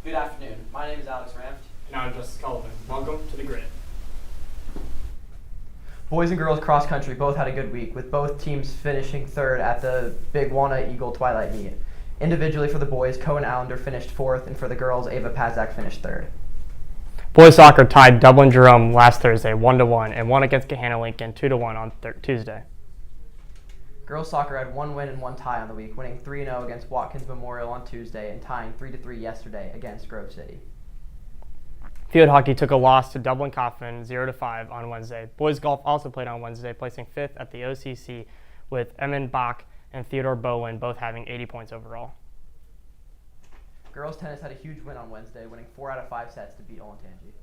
Good afternoon. My name is Alex Ramft. And I'm Justice Cullivan. Welcome to the Grid. Boys and girls cross country both had a good week, with both teams finishing third at the Big Walnut Eagle Twilight Meet. Individually for the boys, Cohen Allender finished fourth, and for the girls, Ava Pazak finished third. Boys soccer tied Dublin Jerome last Thursday 1-1 and won against Gahanna Lincoln 2-1 on Tuesday. Girls soccer had one win and one tie on the week, winning 3-0 against Watkins Memorial on Tuesday and tying 3-3 yesterday against Grove City. Field hockey took a loss to Dublin Coffin 0-5 on Wednesday. Boys golf also played on Wednesday, placing fifth at the OCC with Emin Bach and Theodore Bowen both having 80 points overall. Girls tennis had a huge win on Wednesday, winning 4 out of 5 sets to beat Olentangy.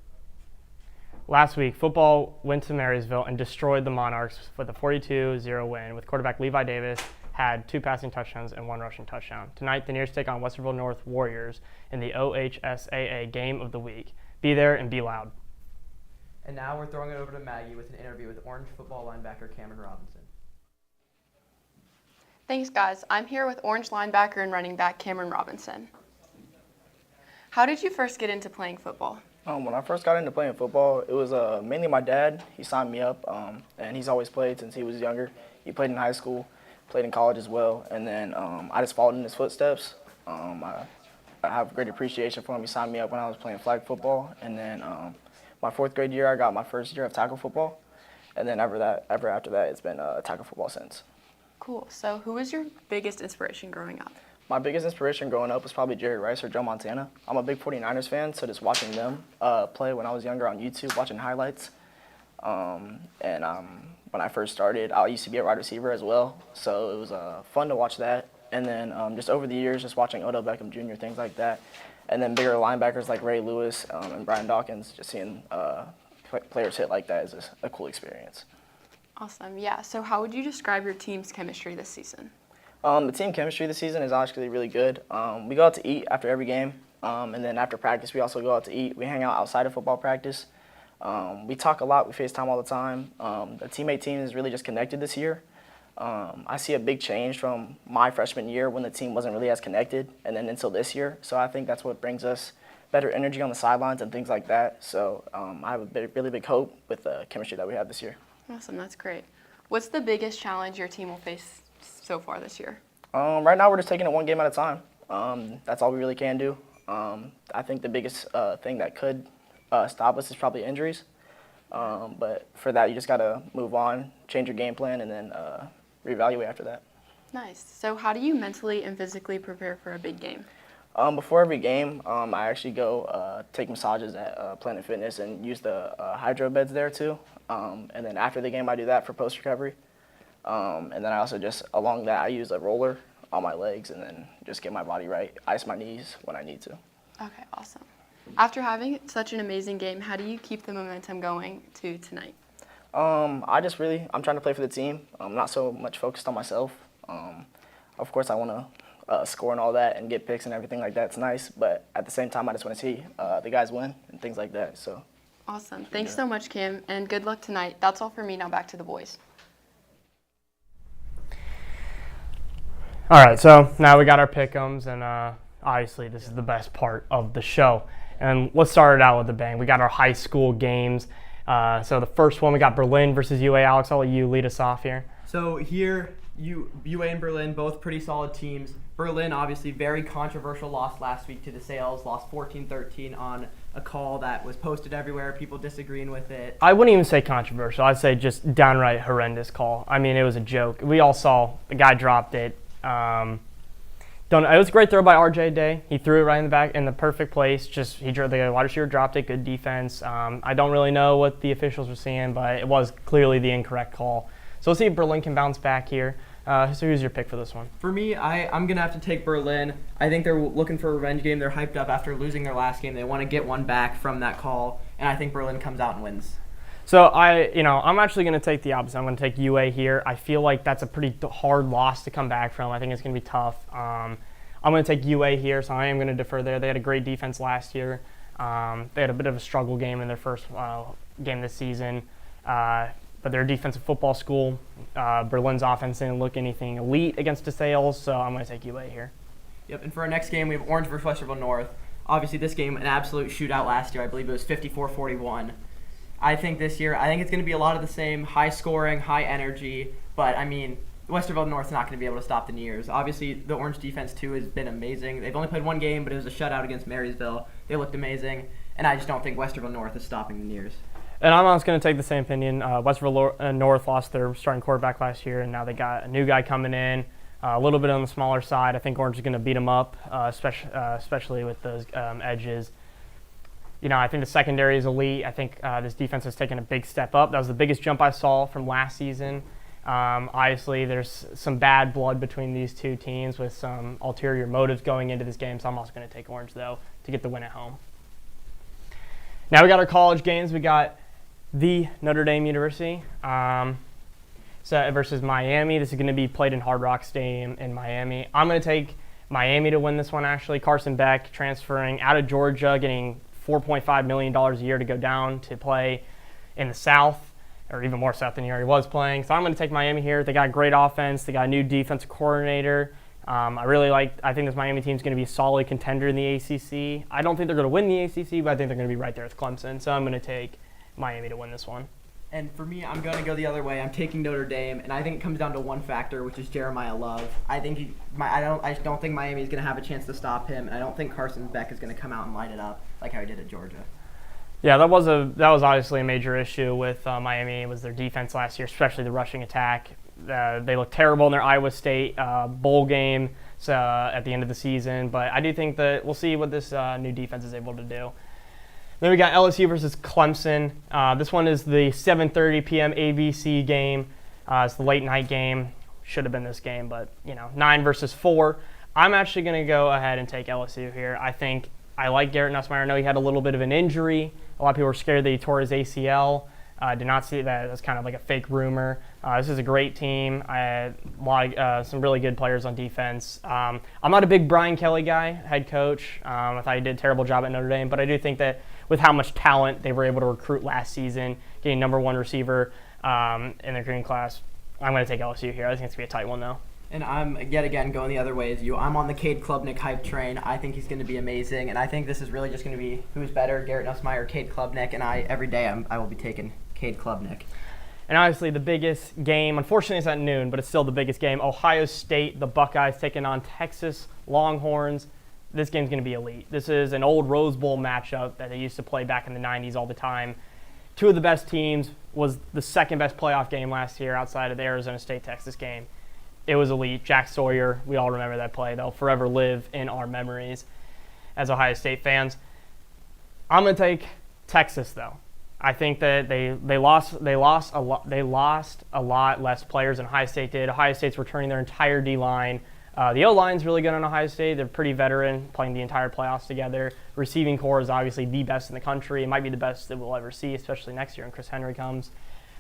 Last week, football went to Marysville and destroyed the Monarchs with a 42-0 win, with quarterback Levi Davis had 2 passing touchdowns and 1 rushing touchdown. Tonight, the Nears take on Westerville North Warriors in the OHSAA Game of the Week. Be there and be loud. And now we're throwing it over to Maggie with an interview with Orange football linebacker Cameron Robinson. Thanks, guys. I'm here with Orange linebacker and running back Cameron Robinson. How did you first get into playing football? When I first got into playing football, it was mainly my dad. He signed me up, and he's always played since he was younger. He played in high school, played in college as well, and then I just followed in his footsteps. I have great appreciation for him. He signed me up when I was playing flag football, and then my 4th grade year, I got my first year of tackle football, and then ever after that, it's been tackle football since. Cool. So who was your biggest inspiration growing up? My biggest inspiration growing up was probably Jerry Rice or Joe Montana. I'm a big 49ers fan, so just watching them play when I was younger on YouTube, watching highlights. When I first started, I used to be a wide receiver as well, so it was fun to watch that. And then just over the years, just watching Odell Beckham Jr., things like that. And then bigger linebackers like Ray Lewis and Brian Dawkins, just seeing players hit like that is just a cool experience. Awesome. Yeah. So how would you describe your team's chemistry this season? The team chemistry this season is actually really good. We go out to eat after every game, and then after practice we also go out to eat. We hang out outside of football practice. We talk a lot. We FaceTime all the time. The teammate team is really just connected this year. I see a big change from my freshman year when the team wasn't really as connected, and then until this year. So I think that's what brings us better energy on the sidelines and things like that. So I have a really big hope with the chemistry that we have this year. Awesome. That's great. What's the biggest challenge your team will face so far this year? Right now we're just taking it one game at a time. That's all we really can do. I think the biggest thing that could stop us is probably injuries. But for that, you just got to move on, change your game plan, and then reevaluate after that. Nice. So how do you mentally and physically prepare for a big game? Before every game, I actually go take massages at Planet Fitness and use the hydro beds there too. And then after the game, I do that for post-recovery. And then I also just, along that, I use a roller on my legs and then just get my body right, ice my knees when I need to. Okay, awesome. After having such an amazing game, how do you keep the momentum going to tonight? I'm trying to play for the team. I'm not so much focused on myself. Of course, I want to score and all that and get picks and everything like that. It's nice, but at the same time, I just want to see the guys win and things like that. So. Awesome. Thanks so much, Cam, and good luck tonight. That's all for me. Now back to the boys. All right, so now we got our pick'ems, and obviously this is the best part of the show. And let's start it out with a bang. We got our high school games. So the first one, we got Berlin versus UA. Alex, I'll let you lead us off here. So here, UA and Berlin, both pretty solid teams. Berlin, obviously, very controversial loss last week to the Sales, lost 14-13 on a call that was posted everywhere, people disagreeing with it. I wouldn't even say controversial. I'd say just downright horrendous call. I mean, it was a joke. We all saw the guy dropped it. It was a great throw by RJ Day. He threw it right in the back in the perfect place. The wide receiver dropped it. Good defense. I don't really know what the officials were seeing, but it was clearly the incorrect call. So let's see if Berlin can bounce back here. So who's your pick for this one? For me, I'm going to have to take Berlin. I think they're looking for a revenge game. They're hyped up after losing their last game. They want to get one back from that call, and I think Berlin comes out and wins. So I'm actually going to take the opposite. I'm going to take UA here. I feel like that's a pretty hard loss to come back from. I think it's going to be tough. I'm going to take UA here, so I am going to defer there. They had a great defense last year. They had a bit of a struggle game in their first game this season. But they're a defensive football school. Berlin's offense didn't look anything elite against DeSales, so I'm going to take UA here. Yep, and for our next game, we have Orange versus Westerville North. Obviously, this game, an absolute shootout last year. I believe it was 54-41. I think this year, I think it's going to be a lot of the same, high scoring, high energy. But, I mean, Westerville North's not going to be able to stop the Neers. Obviously, the Orange defense, too, has been amazing. They've only played one game, but it was a shutout against Marysville. They looked amazing. And I just don't think Westerville North is stopping the Neers. And I'm also going to take the same opinion. Westerville North lost their starting quarterback last year, and now they got a new guy coming in, a little bit on the smaller side. I think Orange is going to beat them up, especially with those edges. You know, I think the secondary is elite. I think this defense has taken a big step up. That was the biggest jump I saw from last season. Obviously, there's some bad blood between these two teams with some ulterior motives going into this game, so I'm also going to take Orange, though, to get the win at home. Now we got our college games. We got the Notre Dame University versus Miami. This is going to be played in Hard Rock Stadium in Miami. I'm going to take Miami to win this one, actually. Carson Beck transferring out of Georgia, getting $4.5 million a year to go down to play in the South, or even more South than he already was playing. So I'm going to take Miami here. They got a great offense. They got a new defensive coordinator. I think this Miami team is going to be a solid contender in the ACC. I don't think they're going to win the ACC, but I think they're going to be right there with Clemson. So I'm going to take Miami to win this one. And for me, I'm going to go the other way. I'm taking Notre Dame, and I think it comes down to one factor, which is Jeremiah Love. I don't think Miami is going to have a chance to stop him, and I don't think Carson Beck is going to come out and light it up like how he did at Georgia. Yeah, that was obviously a major issue with Miami. Was their defense last year, especially the rushing attack. They looked terrible in their Iowa State bowl game at the end of the season, but I do think that we'll see what this new defense is able to do. Then we got LSU versus Clemson. This one is the 7:30 p.m. ABC game. It's the late night game. Should have been this game, but 9 versus 4. I'm actually going to go ahead and take LSU here. I like Garrett Nussmeier. I know he had a little bit of an injury. A lot of people were scared that he tore his ACL. Did not see that as kind of like a fake rumor. This is a great team. I had some really good players on defense. I'm not a big Brian Kelly guy, head coach. I thought he did a terrible job at Notre Dame, but I do think that with how much talent they were able to recruit last season, getting number 1 receiver in their recruiting class, I'm going to take LSU here. I think it's going to be a tight one, though. And I'm, yet again, going the other way as you. I'm on the Cade Klubnik hype train. I think he's going to be amazing, and I think this is really just going to be who's better, Garrett Nussmeier or Cade Klubnik, and every day I will be taking Cade Klubnik. And obviously the biggest game, unfortunately it's at noon, but it's still the biggest game. Ohio State, the Buckeyes taking on Texas Longhorns. This game's going to be elite. This is an old Rose Bowl matchup that they used to play back in the 90s all the time. Two of the best teams, was the second best playoff game last year outside of the Arizona State-Texas game. It was elite. Jack Sawyer, we all remember that play. They'll forever live in our memories as Ohio State fans. I'm going to take Texas, though. I think that they lost a lot less players than Ohio State did. Ohio State's returning their entire D-line. The O-line's really good on Ohio State. They're pretty veteran, playing the entire playoffs together. Receiving core is obviously the best in the country. It might be the best that we'll ever see, especially next year when Chris Henry comes.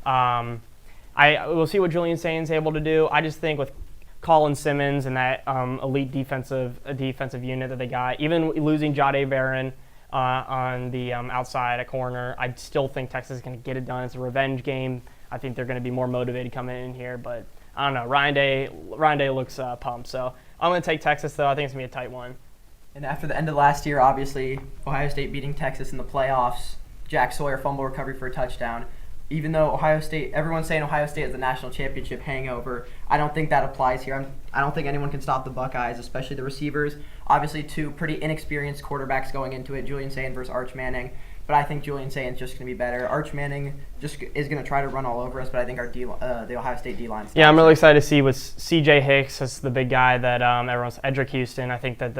We'll see what Julian Sain's able to do. I just think with Colin Simmons and that elite defensive unit that they got, even losing Jade Barron on the outside at corner, I still think Texas is going to get it done. It's a revenge game. I think they're going to be more motivated coming in here, but I don't know. Ryan Day looks pumped, so I'm going to take Texas, though. I think it's going to be a tight one. And after the end of last year, obviously, Ohio State beating Texas in the playoffs, Jack Sawyer fumble recovery for a touchdown. Even though Ohio State, everyone's saying Ohio State has the national championship hangover, I don't think that applies here. I don't think anyone can stop the Buckeyes, especially the receivers. Obviously, two pretty inexperienced quarterbacks going into it, Julian Sain versus Arch Manning. But I think Julian Sain's just going to be better. Arch Manning just is going to try to run all over us, but I think the Ohio State D-line. Yeah, I'm really excited to see with C.J. Hicks as the big guy that everyone's Edric Houston. I think that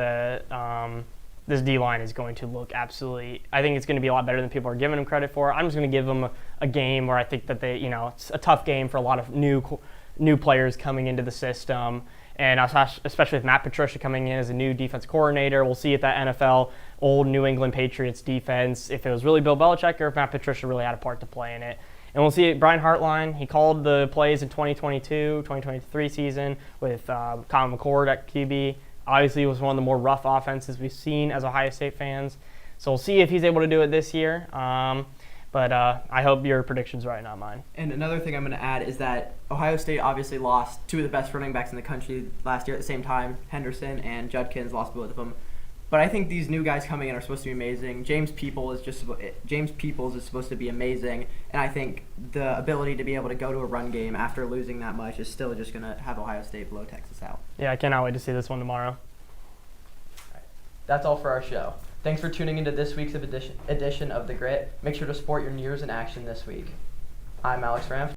this D-line is going to look absolutely – I think it's going to be a lot better than people are giving them credit for. I'm just going to give them a game where I think that it's a tough game for a lot of new players coming into the system. And especially with Matt Patricia coming in as a new defense coordinator, we'll see if that NFL old New England Patriots defense, if it was really Bill Belichick or if Matt Patricia really had a part to play in it. And we'll see Brian Hartline. He called the plays in 2022, 2023 season with Colin McCord at QB. Obviously, it was one of the more rough offenses we've seen as Ohio State fans. So we'll see if he's able to do it this year. But I hope your prediction's right, not mine. And another thing I'm going to add is that Ohio State obviously lost two of the best running backs in the country last year at the same time. Henderson and Judkins lost both of them. But I think these new guys coming in are supposed to be amazing. James Peoples is supposed to be amazing, and I think the ability to be able to go to a run game after losing that much is still just going to have Ohio State blow Texas out. Yeah, I cannot wait to see this one tomorrow. That's all for our show. Thanks for tuning into this week's edition of The Grit. Make sure to support your Nears in action this week. I'm Alex Ramf.